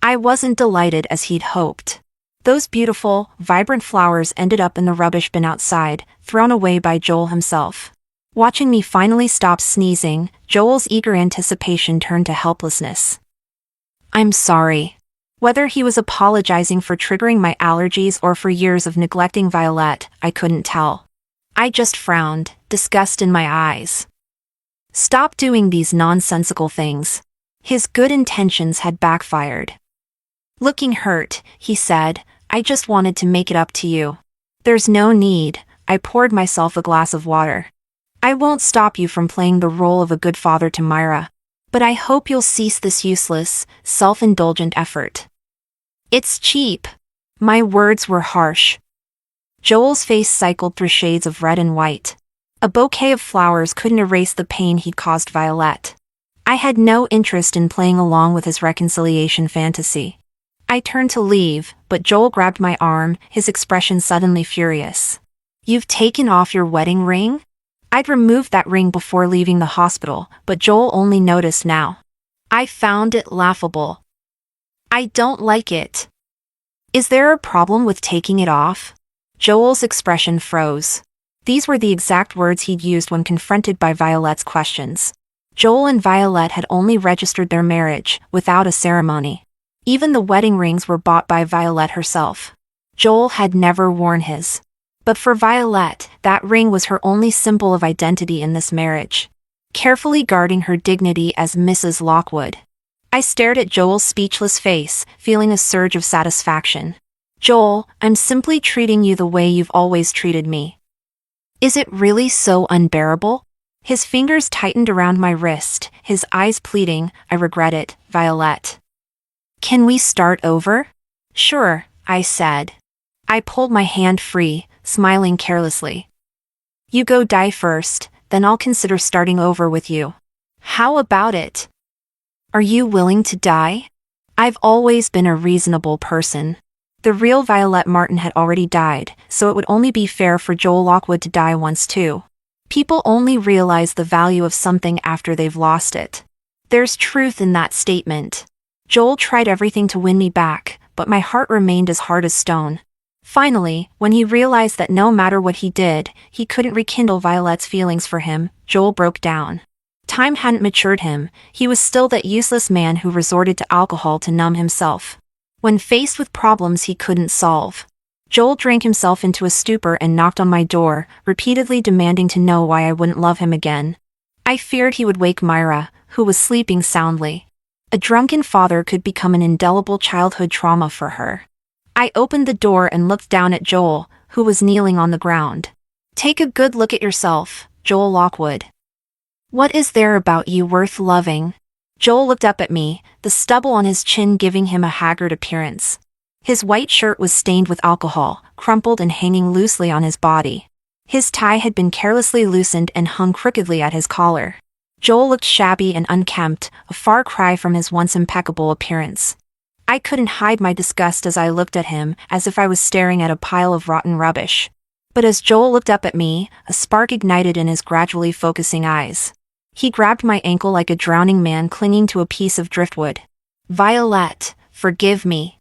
I wasn't delighted as he'd hoped. Those beautiful, vibrant flowers ended up in the rubbish bin outside, thrown away by Joel himself. Watching me finally stop sneezing, Joel's eager anticipation turned to helplessness. "I'm sorry." Whether he was apologizing for triggering my allergies or for years of neglecting Violet, I couldn't tell. I just frowned, disgust in my eyes. "Stop doing these nonsensical things." His good intentions had backfired. Looking hurt, he said, "I just wanted to make it up to you." "There's no need." I poured myself a glass of water. "I won't stop you from playing the role of a good father to Myra. But I hope you'll cease this useless, self-indulgent effort. It's cheap." My words were harsh. Joel's face cycled through shades of red and white. A bouquet of flowers couldn't erase the pain he'd caused Violet. I had no interest in playing along with his reconciliation fantasy. I turned to leave, but Joel grabbed my arm, his expression suddenly furious. "You've taken off your wedding ring?" I'd removed that ring before leaving the hospital, but Joel only noticed now. I found it laughable. "I don't like it." "Is there a problem with taking it off?" Joel's expression froze. These were the exact words he'd used when confronted by Violet's questions. Joel and Violet had only registered their marriage, without a ceremony. Even the wedding rings were bought by Violet herself. Joel had never worn his. But for Violet, that ring was her only symbol of identity in this marriage, carefully guarding her dignity as Mrs. Lockwood. I stared at Joel's speechless face, feeling a surge of satisfaction. "Joel, I'm simply treating you the way you've always treated me." "Is it really so unbearable?" His fingers tightened around my wrist, his eyes pleading, "I regret it, Violet." "Can we start over?" "Sure," I said. I pulled my hand free, smiling carelessly. "You go die first, then I'll consider starting over with you." "How about it? Are you willing to die?" I've always been a reasonable person. The real Violet Martin had already died, so it would only be fair for Joel Lockwood to die once too. People only realize the value of something after they've lost it. There's truth in that statement. Joel tried everything to win me back, but my heart remained as hard as stone. Finally, when he realized that no matter what he did, he couldn't rekindle Violet's feelings for him, Joel broke down. Time hadn't matured him, he was still that useless man who resorted to alcohol to numb himself when faced with problems he couldn't solve. Joel drank himself into a stupor and knocked on my door, repeatedly demanding to know why I wouldn't love him again. I feared he would wake Myra, who was sleeping soundly. A drunken father could become an indelible childhood trauma for her. I opened the door and looked down at Joel, who was kneeling on the ground. "Take a good look at yourself, Joel Lockwood. What is there about you worth loving?" Joel looked up at me, the stubble on his chin giving him a haggard appearance. His white shirt was stained with alcohol, crumpled and hanging loosely on his body. His tie had been carelessly loosened and hung crookedly at his collar. Joel looked shabby and unkempt, a far cry from his once impeccable appearance. I couldn't hide my disgust as I looked at him, as if I was staring at a pile of rotten rubbish. But as Joel looked up at me, a spark ignited in his gradually focusing eyes. He grabbed my ankle like a drowning man clinging to a piece of driftwood. "Violet, forgive me.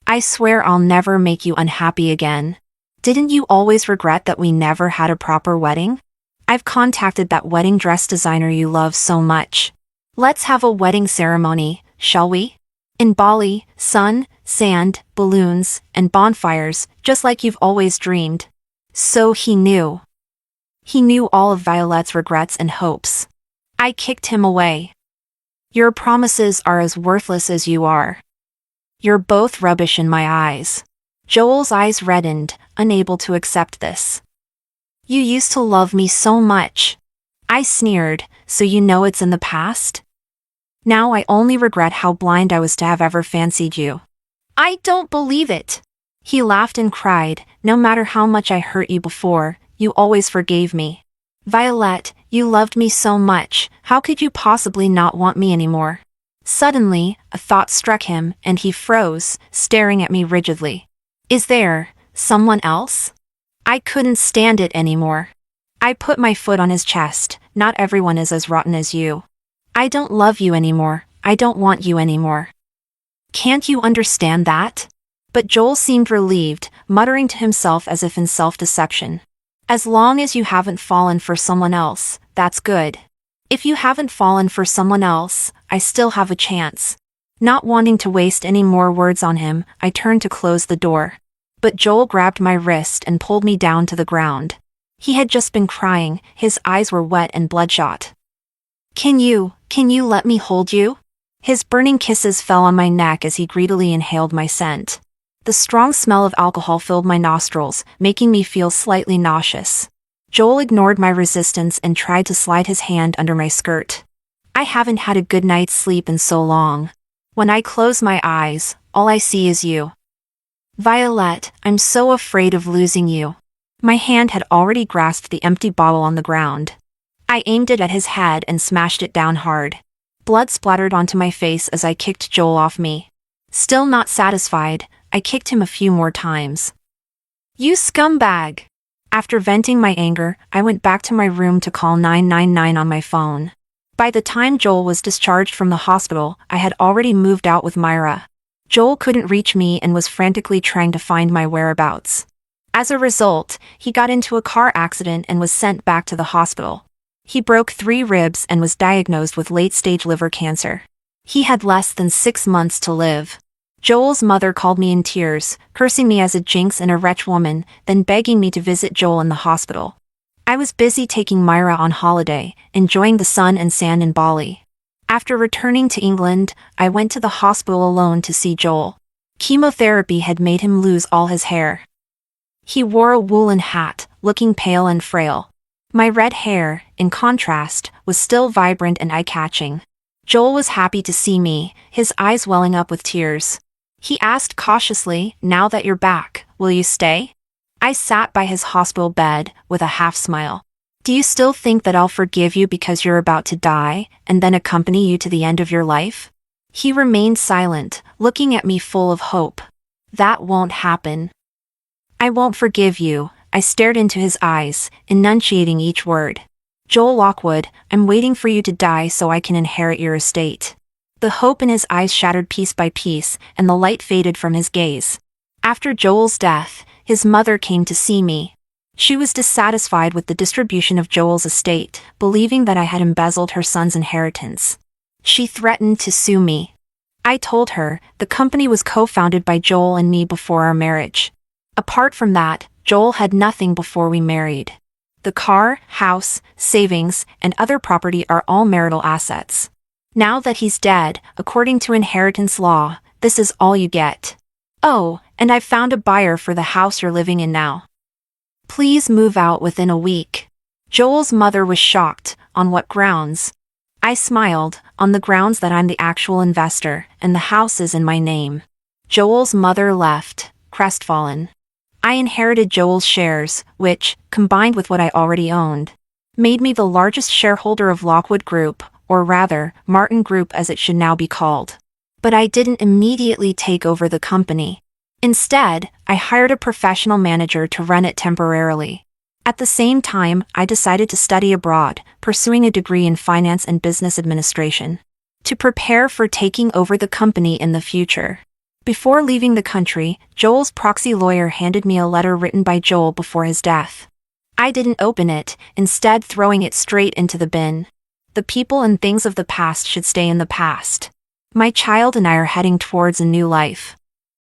I swear I'll never make you unhappy again. Didn't you always regret that we never had a proper wedding? I've contacted that wedding dress designer you love so much. Let's have a wedding ceremony, shall we? In Bali, sun, sand, balloons, and bonfires, just like you've always dreamed." So he knew. He knew all of Violet's regrets and hopes. I kicked him away. "Your promises are as worthless as you are. You're both rubbish in my eyes." Joel's eyes reddened, unable to accept this. "You used to love me so much." I sneered, "So you know it's in the past? Now I only regret how blind I was to have ever fancied you." "I don't believe it." He laughed and cried, "No matter how much I hurt you before, you always forgave me. Violet, you loved me so much, how could you possibly not want me anymore?" Suddenly, a thought struck him, and he froze, staring at me rigidly. "Is there someone else?" I couldn't stand it anymore. I put my foot on his chest. "Not everyone is as rotten as you. I don't love you anymore. I don't want you anymore. Can't you understand that?" But Joel seemed relieved, muttering to himself as if in self-deception. "As long as you haven't fallen for someone else, that's good. If you haven't fallen for someone else, I still have a chance." Not wanting to waste any more words on him, I turned to close the door. But Joel grabbed my wrist and pulled me down to the ground. He had just been crying, his eyes were wet and bloodshot. Can you let me hold you?" His burning kisses fell on my neck as he greedily inhaled my scent. The strong smell of alcohol filled my nostrils, making me feel slightly nauseous. Joel ignored my resistance and tried to slide his hand under my skirt. I haven't had a good night's sleep in so long. When I close my eyes, all I see is you. Violet, I'm so afraid of losing you. My hand had already grasped the empty bottle on the ground. I aimed it at his head and smashed it down hard. Blood splattered onto my face as I kicked Joel off me. Still not satisfied, I kicked him a few more times. "You scumbag!" After venting my anger, I went back to my room to call 999 on my phone. By the time Joel was discharged from the hospital, I had already moved out with Myra. Joel couldn't reach me and was frantically trying to find my whereabouts. As a result, he got into a car accident and was sent back to the hospital. He broke 3 ribs and was diagnosed with late-stage liver cancer. He had less than 6 months to live. Joel's mother called me in tears, cursing me as a jinx and a wretch woman, then begging me to visit Joel in the hospital. I was busy taking Myra on holiday, enjoying the sun and sand in Bali. After returning to England, I went to the hospital alone to see Joel. Chemotherapy had made him lose all his hair. He wore a woolen hat, looking pale and frail. My red hair, in contrast, was still vibrant and eye-catching. Joel was happy to see me, his eyes welling up with tears. He asked cautiously, "Now that you're back, will you stay?" I sat by his hospital bed, with a half-smile. "Do you still think that I'll forgive you because you're about to die, and then accompany you to the end of your life?" He remained silent, looking at me full of hope. "That won't happen. I won't forgive you." I stared into his eyes, enunciating each word. "Joel Lockwood, I'm waiting for you to die so I can inherit your estate." The hope in his eyes shattered piece by piece, and the light faded from his gaze. After Joel's death, his mother came to see me. She was dissatisfied with the distribution of Joel's estate, believing that I had embezzled her son's inheritance. She threatened to sue me. I told her the company was co-founded by Joel and me before our marriage. Apart from that, Joel had nothing before we married. The car, house, savings, and other property are all marital assets. Now that he's dead, according to inheritance law, this is all you get. Oh, and I've found a buyer for the house you're living in now. Please move out within a week. Joel's mother was shocked. On what grounds? I smiled. On the grounds that I'm the actual investor, and the house is in my name. Joel's mother left, crestfallen. I inherited Joel's shares, which, combined with what I already owned, made me the largest shareholder of Lockwood Group, or rather, Martin Group as it should now be called. But I didn't immediately take over the company. Instead, I hired a professional manager to run it temporarily. At the same time, I decided to study abroad, pursuing a degree in finance and business administration, to prepare for taking over the company in the future. Before leaving the country, Joel's proxy lawyer handed me a letter written by Joel before his death. I didn't open it, instead throwing it straight into the bin. The people and things of the past should stay in the past. My child and I are heading towards a new life.